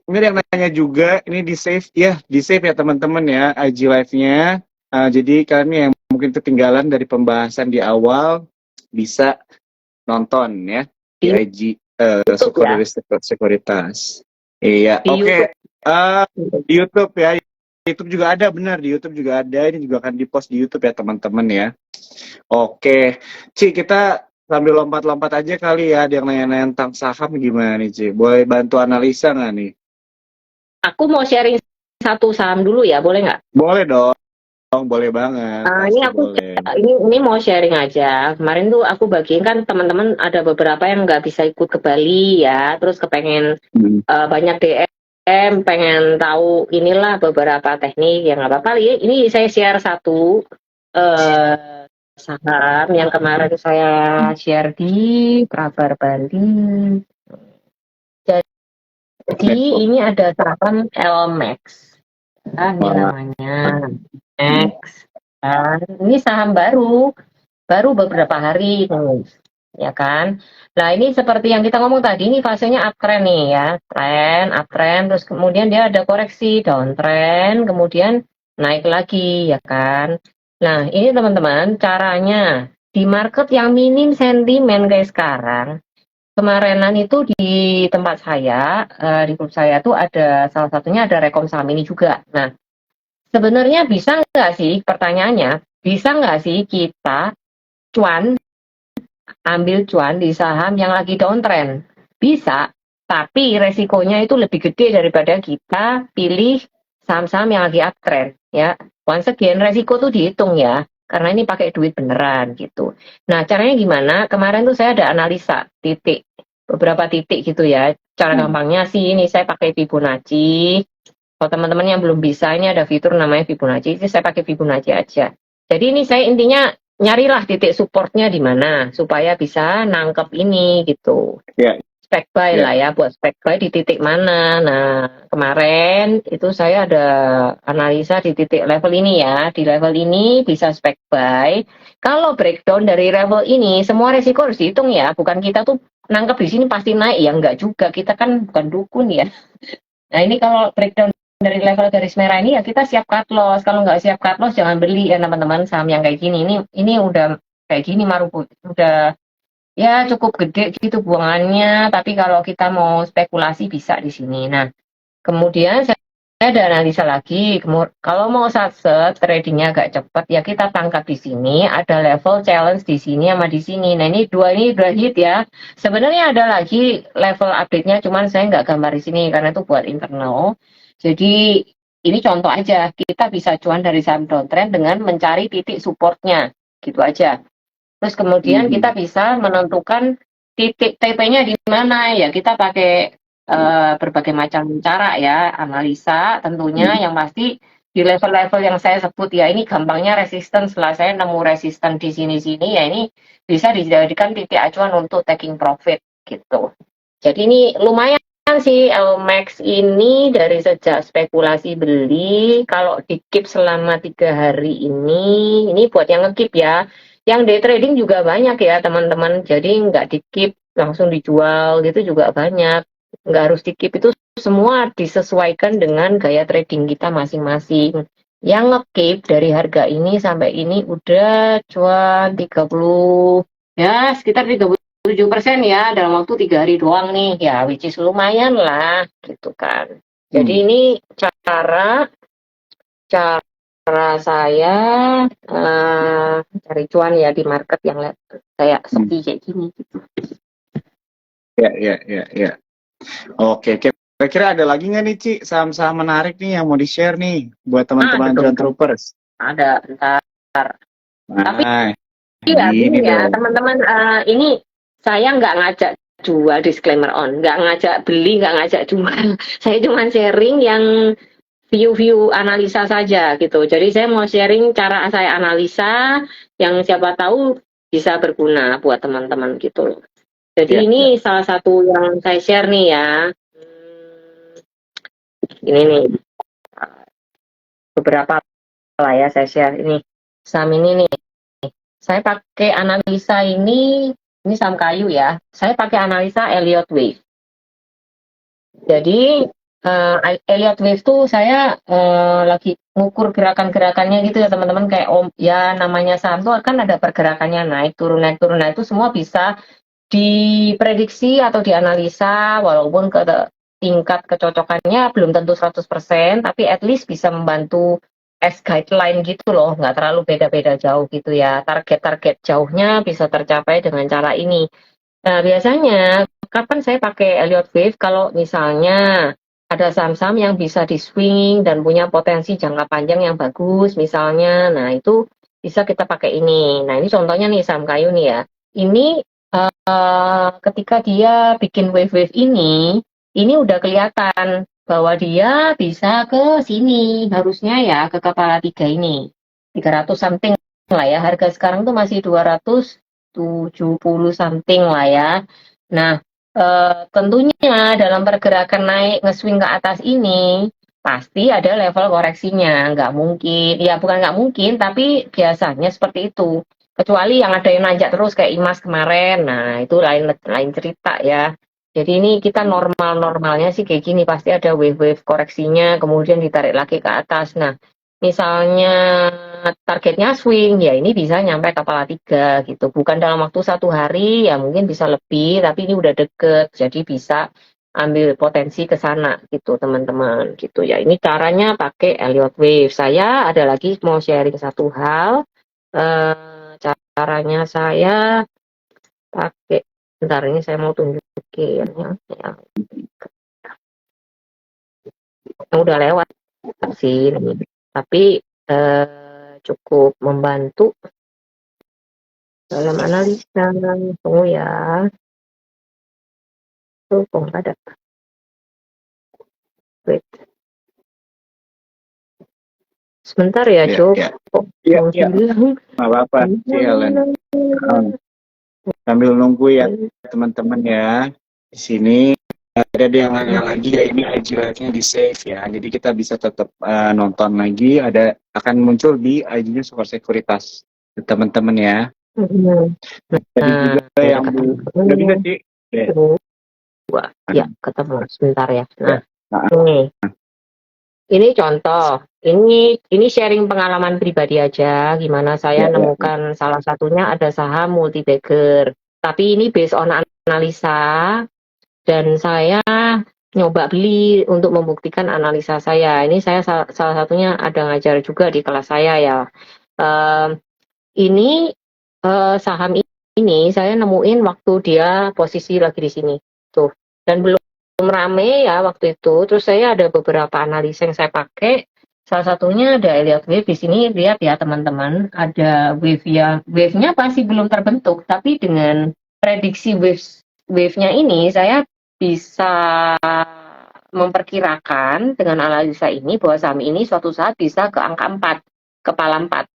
Ini ada yang nanya juga, ini di save ya teman-teman ya IG live-nya. Jadi kalian yang mungkin ketinggalan dari pembahasan di awal bisa nonton ya di Di IG YouTube ya. Sekuritas. Iya, Di oke. YouTube. Di YouTube ya. YouTube juga ada, benar, di YouTube juga ada. Ini juga akan di-post di YouTube ya teman-teman ya. Oke, Ci, kita sambil lompat-lompat aja kali ya. Ada yang nanya-nanya tentang saham gimana nih, Ci? Boleh bantu analisa nggak nih? Aku mau sharing satu saham dulu ya, boleh nggak? Boleh dong, boleh banget, Ini pasti aku boleh. ini mau sharing aja. Kemarin tuh aku bagiin kan teman-teman ada beberapa yang nggak bisa ikut ke Bali ya, terus kepengen Hmm. banyak DM, pengen tahu inilah beberapa teknik yang nggak apa-apa. Ini saya share satu saham yang kemarin saya share di Prabar Bali. Jadi ini ada saham LMAX. Ini namanya Max. Ini saham baru beberapa hari nih, ya kan? Nah ini seperti yang kita ngomong tadi, ini fasenya uptrend nih ya, uptrend, terus kemudian dia ada koreksi downtrend, kemudian naik lagi, ya kan? Nah ini teman-teman, caranya di market yang minim sentimen kayak sekarang, kemarinan itu di tempat saya, di grup saya tuh ada salah satunya ada rekom saham ini juga. Nah sebenarnya bisa nggak sih, pertanyaannya, bisa nggak sih kita ambil cuan di saham yang lagi downtrend? Bisa, tapi resikonya itu lebih gede daripada kita pilih saham-saham yang lagi uptrend. Ya, once again resiko tuh dihitung ya, karena ini pakai duit beneran gitu. Nah, caranya gimana? Kemarin tuh saya ada analisa beberapa titik gitu ya. Cara gampangnya sih ini saya pakai Fibonacci. Kalau teman-teman yang belum bisa, ini ada fitur namanya Fibonacci. Ini saya pakai Fibonacci aja. Jadi ini saya intinya nyarilah titik supportnya di mana supaya bisa nangkep ini gitu. Ya, Spek buy ya. lah ya, buat spek buy di titik mana. Nah, kemarin itu saya ada analisa di titik level ini ya. Di level ini bisa spek buy. Kalau breakdown dari level ini, semua resiko harus dihitung ya. Bukan kita tuh nangkep di sini pasti naik ya, enggak juga. Kita kan bukan dukun ya. Nah, ini kalau breakdown dari level garis merah ini ya kita siap cut loss. Kalau nggak siap cut loss jangan beli ya teman-teman saham yang kayak gini. Ini udah kayak gini Marubu udah ya cukup gede gitu buangannya. Tapi kalau kita mau spekulasi bisa di sini. Nah, kemudian saya ada analisa lagi. Kalau mau satset tradingnya agak cepat ya kita tangkap di sini. Ada level challenge di sini sama di sini. Nah ini udah hit ya. Sebenarnya ada lagi level update-nya, cuman saya nggak gambar di sini karena itu buat internal. Jadi ini contoh aja. Kita bisa cuan dari saham downtrend dengan mencari titik supportnya, gitu aja. Terus kemudian kita bisa menentukan titik TP-nya di mana ya. Kita pakai berbagai macam cara ya, analisa tentunya yang pasti di level-level yang saya sebut ya ini gampangnya resisten. Setelah saya nemu resisten di sini-sini ya ini bisa dijadikan titik acuan untuk taking profit gitu. Jadi ini lumayan sih LMAX ini dari sejak spekulasi beli kalau di keep selama 3 hari ini buat yang nge-keep ya. Yang day trading juga banyak ya teman-teman. Jadi nggak di keep langsung dijual gitu juga banyak. Nggak harus di keep, itu semua disesuaikan dengan gaya trading kita masing-masing. Yang nge-keep dari harga ini sampai ini udah cuan 30 ya sekitar 7% ya dalam waktu 3 hari doang nih ya, which is lumayan lah gitu kan. Jadi ini cara saya cari cuan ya di market yang kayak sepi kayak gini gitu. Ya. Oke, kira-kira ada lagi nggak nih, Ci, saham-saham menarik nih yang mau di-share nih buat teman-teman Cuan Troopers? Ada, bentar. Tapi ya ini gini ya dong. teman-teman, ini saya nggak ngajak jual, disclaimer on, nggak ngajak beli, nggak ngajak jual. Saya cuma sharing yang view analisa saja gitu. Jadi saya mau sharing cara saya analisa yang siapa tahu bisa berguna buat teman-teman gitu. Jadi ini salah satu yang saya share nih ya. Ini nih beberapa lah ya saya share ini. Saham ini nih. Saya pakai analisa ini saham kayu ya. Saya pakai analisa Elliott Wave. Jadi Elliott Wave tuh saya lagi ngukur gerakan-gerakannya gitu ya teman-teman, kayak ya namanya saham tuh kan ada pergerakannya naik turun naik turun, nah itu semua bisa diprediksi atau dianalisa, walaupun tingkat kecocokannya belum tentu 100%, tapi at least bisa membantu as guideline gitu loh, nggak terlalu beda-beda jauh gitu ya. Target-target jauhnya bisa tercapai dengan cara ini. Nah, biasanya kapan saya pakai Elliott Wave? Kalau misalnya ada saham-saham yang bisa di swing dan punya potensi jangka panjang yang bagus misalnya, nah itu bisa kita pakai ini. Nah, ini contohnya nih saham kayu nih ya. Ini ketika dia bikin wave-wave ini udah kelihatan bahwa dia bisa ke sini, harusnya ya ke kepala 3 ini. 300 something lah ya. Harga sekarang tuh masih 270 something lah ya. Nah, tentunya dalam pergerakan naik nge-swing ke atas ini pasti ada level koreksinya, nggak mungkin, ya bukan nggak mungkin, tapi biasanya seperti itu. Kecuali yang ada yang nanjak terus kayak Imas kemarin, nah itu lain lain cerita ya. Jadi ini kita normalnya sih kayak gini, pasti ada wave-wave koreksinya, kemudian ditarik lagi ke atas. Nah, misalnya targetnya swing, ya ini bisa nyampe kepala 3 gitu. Bukan dalam waktu 1 hari, ya mungkin bisa lebih, tapi ini udah deket, jadi bisa ambil potensi ke sana gitu teman-teman gitu ya. Ini caranya pakai Elliott Wave. Saya ada lagi mau sharing satu hal. Caranya saya pakai, bentar ini saya mau tunjukin yang udah lewat sih, tapi cukup membantu dalam analisa. Tunggu ya, tuh kok nggak ada. Wait. Sebentar ya, Iya, Cuk. iya. Kok Iya, yang iya. bilang Nggak apa-apa sih, Helen. Sambil nunggu ya teman-teman ya. Di sini ada yang lagi ya, ini IG live-nya di save ya. Jadi kita bisa tetap nonton lagi. Ada akan muncul di IG-nya Super Sekuritas teman-teman ya. Tadi juga Nah, udah yang ketemu. udah bisa sih. Ya. Wah, ya ketemu. Sebentar ya. Ya. Nah, ini contoh. Ini sharing pengalaman pribadi aja. Gimana saya Ya, ya. nemukan salah satunya ada saham multi-bagger. Tapi ini based on analisa dan saya nyoba beli untuk membuktikan analisa saya. Ini saya salah satunya ada ngajar juga di kelas saya ya. Ini saham ini saya nemuin waktu dia posisi lagi di sini tuh, dan belum rame ya waktu itu. Terus saya ada beberapa analisa yang saya pakai. Salah satunya ada Elliott Wave. Di sini lihat ya teman-teman, ada wave-nya masih belum terbentuk, tapi dengan prediksi wave-nya ini saya bisa memperkirakan dengan analisa ini bahwa saham ini suatu saat bisa ke angka 4, kepala 4.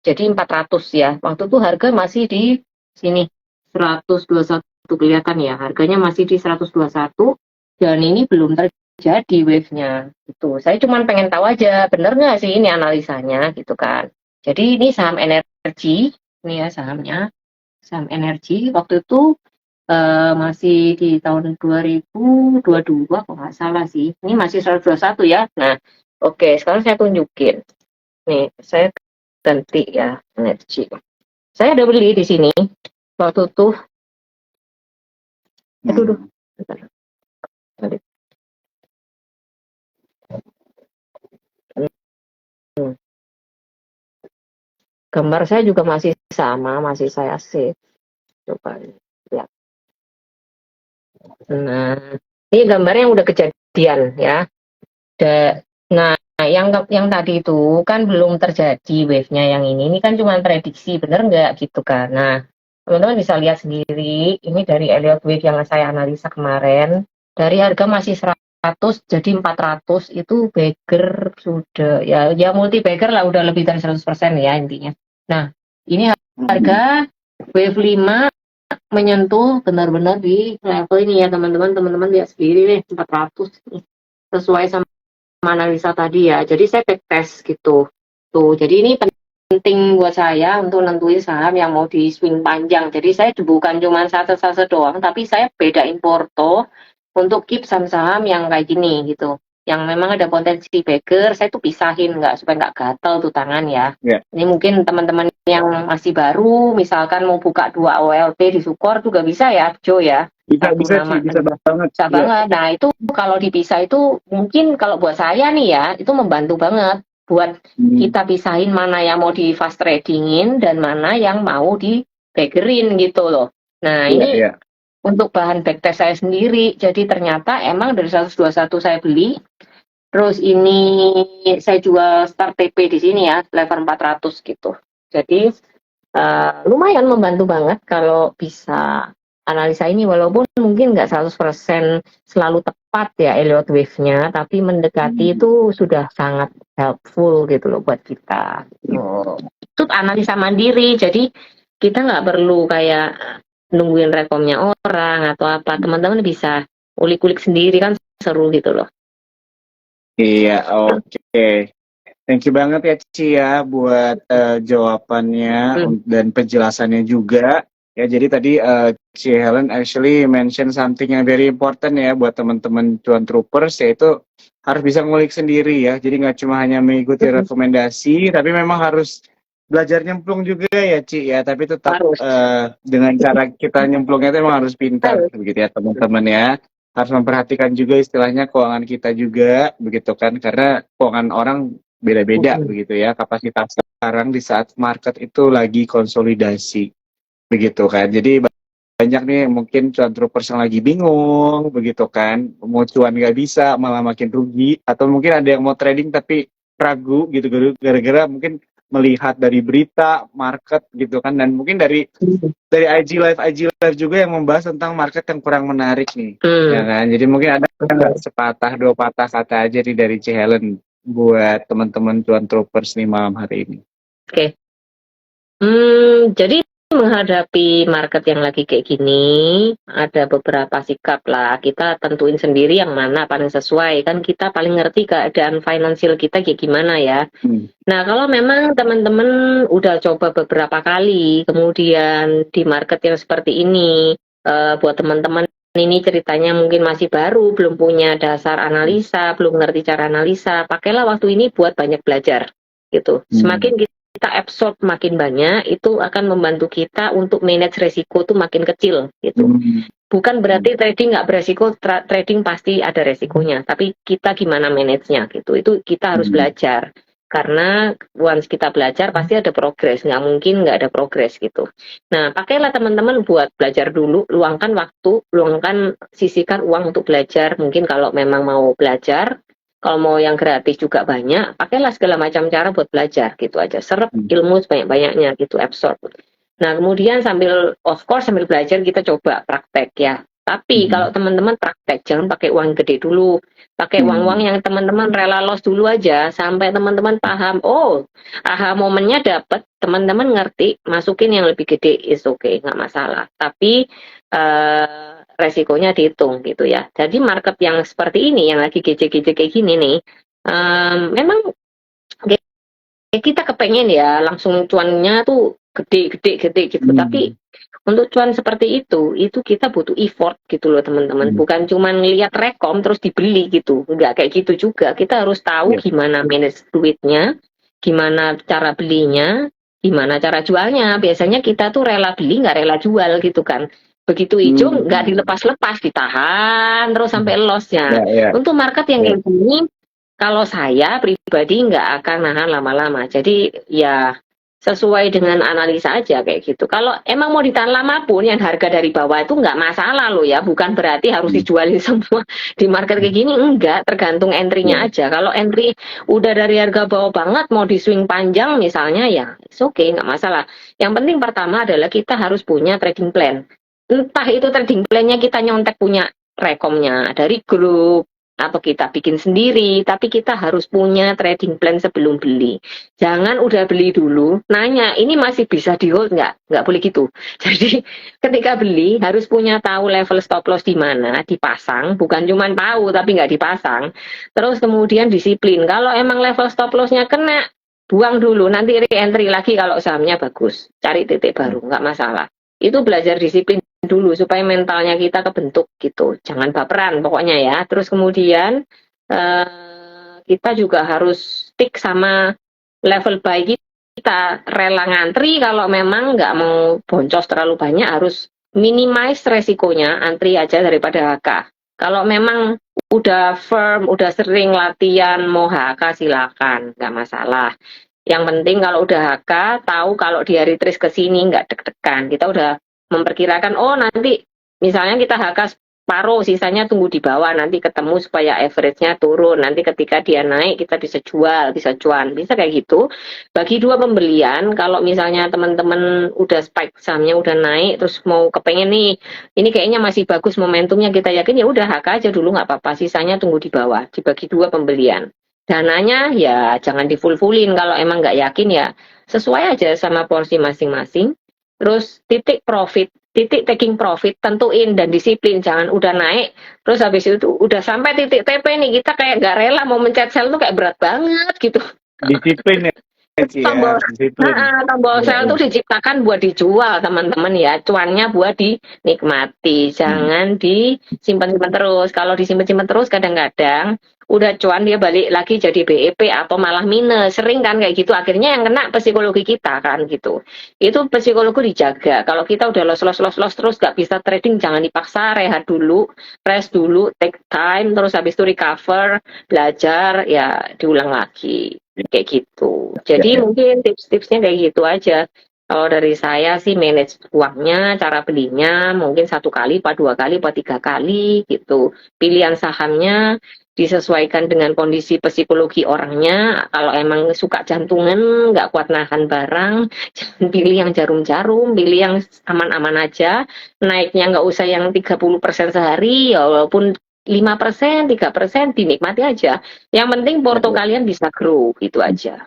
Jadi 400 ya. Waktu itu harga masih di sini 121, kelihatan ya. Harganya masih di 121 dan ini belum terjadi wave-nya. Gitu. Saya cuma pengen tahu aja bener nggak sih ini analisanya gitu kan. Jadi ini saham energi, ini ya sahamnya. Saham energi waktu itu masih di tahun 2022 kok nggak salah sih. Ini masih 121 ya. Nah, oke, sekarang saya tunjukin. Nih, saya ganti ya energi. Saya ada beli di sini waktu itu. Aduh, bentar. Gambar saya juga masih sama, masih saya save. Coba lihat. Nah, ini gambarnya yang udah kejadian ya. Nah, yang tadi itu kan belum terjadi wave-nya yang ini. Ini kan cuma prediksi, bener nggak gitu kan. Nah, teman-teman bisa lihat sendiri, ini dari Elliott Wave yang saya analisa kemarin. Dari harga masih 100 jadi 400 itu bagger sudah ya multi bagger lah, udah lebih dari 100% ya intinya. Nah, ini harga wave 5 menyentuh benar-benar di level ini ya teman-teman. Teman-teman lihat sendiri nih 400 nih. Sesuai sama analisa tadi ya. Jadi saya backtest gitu. Tuh, jadi ini penting buat saya untuk nentuin saham yang mau di swing panjang. Jadi saya bukan cuma satu doang, tapi saya bedain porto untuk keep saham-saham yang kayak gini gitu. Yang memang ada potensi bagger, saya tuh pisahin nggak supaya nggak gatel tuh tangan ya. Ya. Ini mungkin teman-teman yang masih baru, misalkan mau buka 2 OLT di Sukor juga bisa ya, Jo ya. Bisa, Satu bisa nama Ci, bisa aja. banget. Bisa Iya. banget. Nah itu kalau dipisah itu mungkin kalau buat saya nih ya, itu membantu banget buat kita pisahin mana yang mau di fast tradingin dan mana yang mau di baggerin gitu loh. Nah Iya, ini iya. untuk bahan backtest saya sendiri. Jadi ternyata emang dari 121 saya beli, terus ini saya jual start TP di sini ya, level 400 gitu. Jadi lumayan membantu banget kalau bisa analisa ini, walaupun mungkin nggak 100% selalu tepat ya Elliott wave-nya, tapi mendekati itu sudah sangat helpful gitu loh buat kita. Itu analisa mandiri, jadi kita nggak perlu kayak nungguin rekomnya orang atau apa. Teman-teman bisa ulik-ulik sendiri kan seru gitu loh. Iya, oke. Thank you banget ya Ci ya buat jawabannya dan penjelasannya juga. Ya, jadi tadi Ci Helen actually mention something yang very important ya buat teman-teman Cuan Troopers, yaitu harus bisa ngulik sendiri ya. Jadi nggak cuma hanya mengikuti rekomendasi, tapi memang harus belajar nyemplung juga ya Ci ya. Tapi tetap dengan cara kita nyemplungnya itu memang harus pintar begitu ya teman-teman ya. Harus memperhatikan juga istilahnya keuangan kita juga begitu kan, karena keuangan orang beda-beda begitu ya, kapasitas sekarang di saat market itu lagi konsolidasi begitu kan. Jadi banyak nih mungkin cuan troopers yang lagi bingung begitu kan, mau cuan nggak bisa malah makin rugi, atau mungkin ada yang mau trading tapi ragu gitu gara-gara mungkin melihat dari berita market gitu kan, dan mungkin dari IG Live juga yang membahas tentang market yang kurang menarik nih ya kan. Jadi mungkin ada sepatah dua patah kata aja nih dari Ci Helen buat teman-teman Cuan Troopers nih malam hari ini. Oke. Jadi menghadapi market yang lagi kayak gini, ada beberapa sikap lah. Kita tentuin sendiri yang mana paling sesuai. Kan kita paling ngerti keadaan finansial kita kayak gimana ya. Nah, kalau memang teman-teman udah coba beberapa kali, kemudian di market yang seperti ini, buat teman-teman ini ceritanya mungkin masih baru, belum punya dasar analisa, belum ngerti cara analisa, pakailah waktu ini buat banyak belajar gitu. Semakin kita absorb makin banyak, itu akan membantu kita untuk manage resiko tuh makin kecil gitu. Bukan berarti trading nggak beresiko, trading pasti ada resikonya, tapi kita gimana manage-nya gitu, itu kita harus belajar. Karena once kita belajar pasti ada progres, nggak mungkin nggak ada progres gitu. Nah, pakailah teman-teman buat belajar dulu, luangkan waktu, sisihkan uang untuk belajar. Mungkin kalau memang mau belajar, kalau mau yang gratis juga banyak, pakailah segala macam cara buat belajar gitu aja. Serap ilmu sebanyak-banyaknya gitu, absorb. Nah, kemudian of course sambil belajar kita coba praktek ya. Tapi kalau teman-teman praktek, jangan pakai uang gede dulu. Pakai uang-uang yang teman-teman rela loss dulu aja, sampai teman-teman paham, oh, aha momennya dapat, teman-teman ngerti, masukin yang lebih gede, is okay, nggak masalah. Tapi resikonya dihitung gitu ya. Jadi market yang seperti ini, yang lagi gece-gece kayak gini nih, memang kita kepengen ya langsung cuannya tuh gede gitu. Tapi untuk cuan seperti itu kita butuh effort gitu loh teman-teman. Bukan cuma ngelihat rekom terus dibeli gitu. Enggak kayak gitu juga. Kita harus tahu gimana manage duitnya, gimana cara belinya, gimana cara jualnya. Biasanya kita tuh rela beli nggak rela jual gitu kan. Begitu hijau nggak dilepas-lepas, ditahan terus sampai loss-nya. Untuk market yang kayak gini, kalau saya pribadi nggak akan nahan lama-lama. Jadi ya sesuai dengan analisa aja kayak gitu. Kalau emang mau ditahan lama pun yang harga dari bawah itu nggak masalah loh ya. Bukan berarti harus dijualin semua di market kayak gini. Enggak, tergantung entry-nya aja. Kalau entry udah dari harga bawah banget mau di swing panjang misalnya ya it's okay, nggak masalah. Yang penting pertama adalah kita harus punya trading plan. Entah itu trading plan-nya kita nyontek punya rekomnya dari grup, atau kita bikin sendiri, tapi kita harus punya trading plan sebelum beli. Jangan udah beli dulu, nanya, ini masih bisa di hold nggak? Nggak boleh gitu. Jadi ketika beli, harus punya tahu level stop loss di mana, dipasang, bukan cuma tahu tapi nggak dipasang. Terus kemudian disiplin, kalau emang level stop loss-nya kena, buang dulu, nanti re-entry lagi kalau sahamnya bagus. Cari titik baru, nggak masalah. Itu belajar disiplin dulu supaya mentalnya kita kebentuk gitu. Jangan baperan pokoknya ya. Terus kemudian kita juga harus stick sama level buy kita. Rela ngantri kalau memang nggak mau boncos terlalu banyak, harus minimize resikonya, antri aja daripada HK. Kalau memang udah firm, udah sering latihan mau HK silakan, nggak masalah. Yang penting kalau udah HK, tahu kalau di hari trace ke sini nggak deg-degan. Kita udah memperkirakan, oh nanti misalnya kita HK separuh, sisanya tunggu di bawah, nanti ketemu supaya average-nya turun. Nanti ketika dia naik, kita bisa jual, bisa cuan. Bisa kayak gitu. Bagi dua pembelian, kalau misalnya teman-teman udah spike sahamnya udah naik, terus mau kepengen nih, ini kayaknya masih bagus momentumnya, kita yakin ya udah HK aja dulu nggak apa-apa, sisanya tunggu di bawah, dibagi dua pembelian. Dananya ya jangan di-full-fullin, kalau emang nggak yakin ya sesuai aja sama porsi masing-masing. Terus titik profit, titik taking profit tentuin dan disiplin, jangan udah naik terus habis itu udah sampai titik TP nih kita kayak nggak rela mau mencet sell tuh kayak berat banget gitu. Disiplin ya, Ci, Tombol, ya. Disiplin. tombol Iya, sell iya. tuh diciptakan buat dijual teman-teman ya, cuannya buat dinikmati, jangan disimpan-simpan terus. Kalau disimpan-simpan terus kadang-kadang udah cuan dia balik lagi jadi BEP atau malah minus, sering kan kayak gitu. Akhirnya yang kena psikologi kita kan gitu. Itu psikologi dijaga. Kalau kita udah los terus gak bisa trading, jangan dipaksa, rehat dulu, rest dulu, take time, terus habis itu recover, belajar, ya diulang lagi. Kayak gitu. Jadi Ya, mungkin tips-tipsnya kayak gitu aja. Kalau dari saya sih manage uangnya, cara belinya mungkin 1 kali, apa 2 kali, apa 3 kali gitu. Pilihan sahamnya disesuaikan dengan kondisi psikologi orangnya. Kalau emang suka jantungan, nggak kuat nahan barang, jangan pilih yang jarum-jarum, pilih yang aman-aman aja. Naiknya nggak usah yang 30% sehari, ya walaupun 5%, 3% dinikmati aja. Yang penting porto ya. kalian bisa grow, gitu aja.